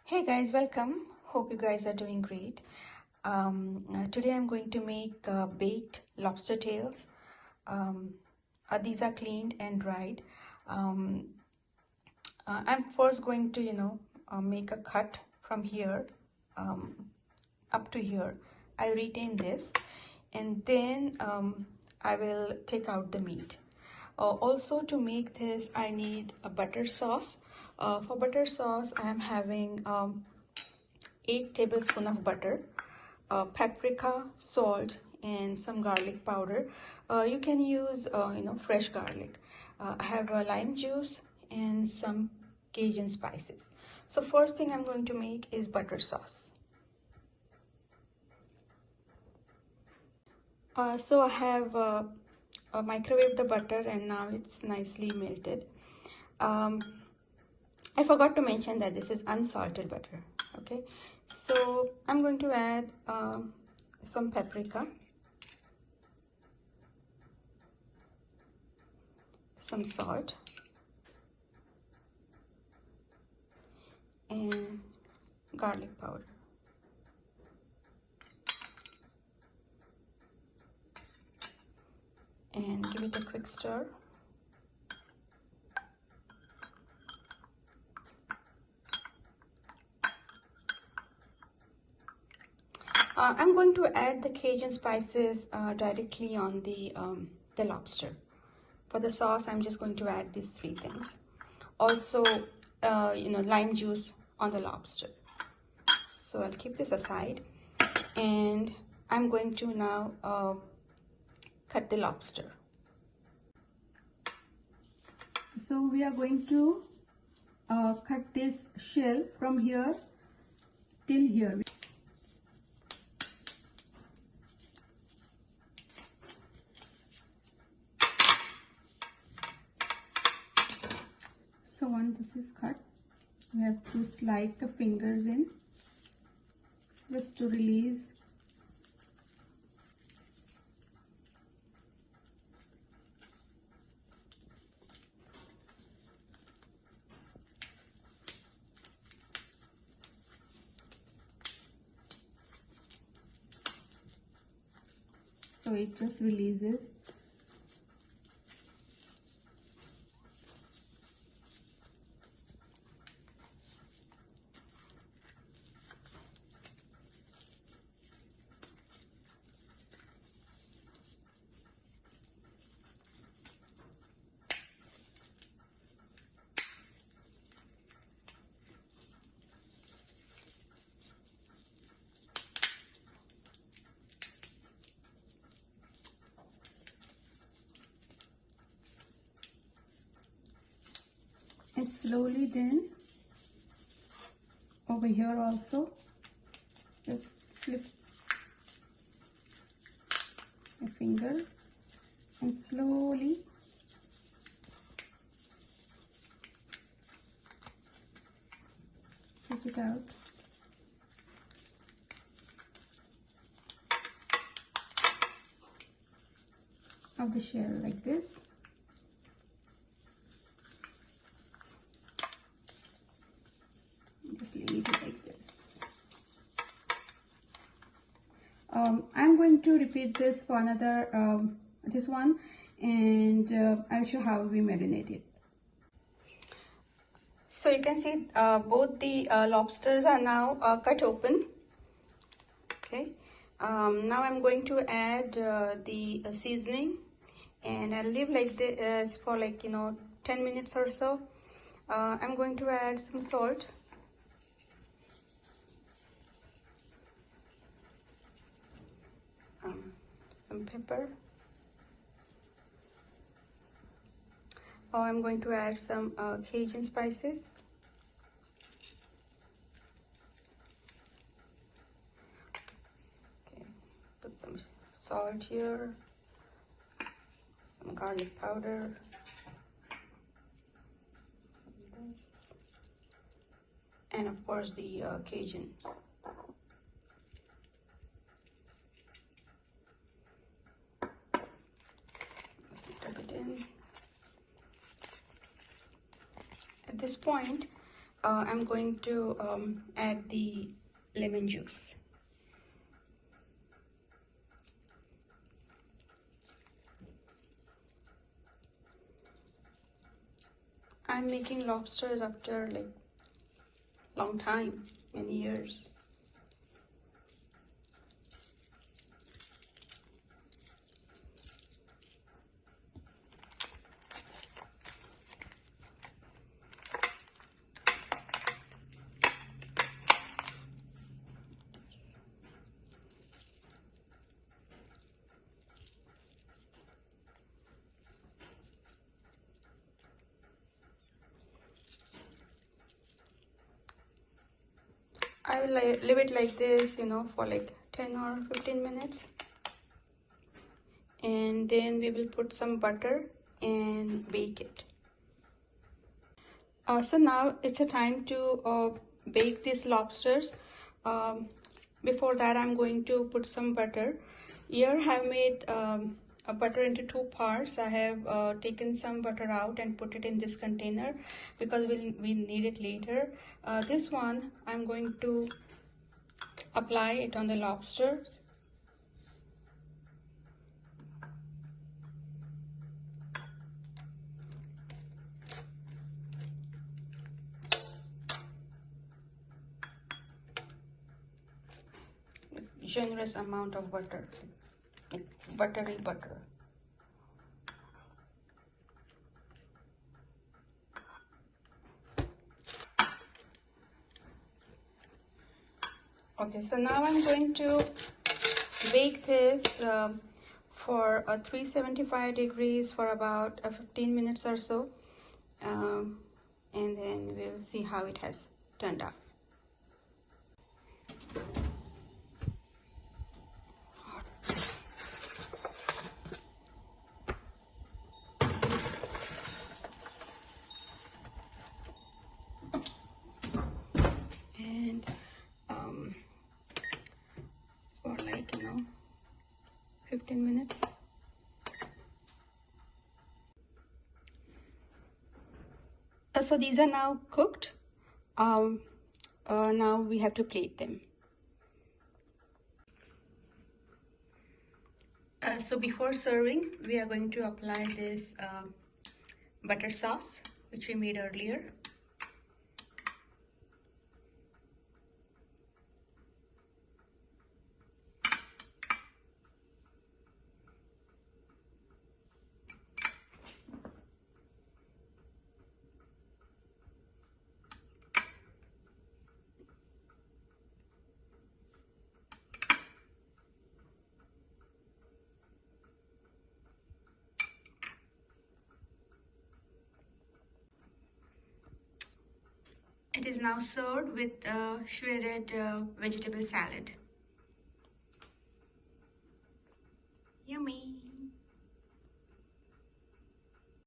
Hey guys, welcome. Hope you guys are doing great. Today I'm going to make baked lobster tails. These are cleaned and dried. Um, I'm first going to, make a cut from here um, up to here. I retain this, and then I will take out the meat. Also, to make this, I need a butter sauce. For butter sauce, I am having 8 tablespoons of butter, paprika, salt, and some garlic powder. You can use fresh garlic. I have lime juice and some Cajun spices. So first thing I'm going to make is butter sauce. So I have microwaved the butter and now it's nicely melted. I forgot to mention that this is unsalted butter. Okay, so I'm going to add some paprika, some salt, and garlic powder. And give it a quick stir. I'm going to add the Cajun spices directly on the lobster. For the sauce, I'm just going to add these 3 things. Also, lime juice on the lobster. So I'll keep this aside, and I'm going to now cut the lobster. So we are going to cut this shell from here till here. So once this is cut, we have to slide the fingers in just to release so it just releases. And slowly then over here also just slip your finger and slowly take it out. Of the shell like this. Just leave it like this. I'm going to repeat this for another this one, and I'll show how we marinate it. So you can see both the lobsters are now cut open. Okay, now I'm going to add the seasoning, and I'll leave like this for 10 minutes or so. I'm going to add some salt, some pepper. I'm going to add some Cajun spices. Okay, put some salt here, some garlic powder, and of course the Cajun. Let's dip it in. At this point, I'm going to add the lemon juice. I'm making lobsters after like long time, many years. I will leave it like this, for like 10 or 15 minutes. And then we will put some butter and bake it. So now it's a time to bake these lobsters. Before that, I'm going to put some butter. Here I have made a butter into two parts. I have taken some butter out and put it in this container because we need it later. This one I'm going to apply it on the lobsters. Generous amount of butter, like buttery butter. Okay, so now I'm going to bake this for 375 degrees for about 15 minutes or so, and then we'll see how it has turned out. And for like 15 minutes. So these are now cooked. Now we have to plate them. So before serving, we are going to apply this butter sauce which we made earlier. It is now served with shredded vegetable salad. Yummy!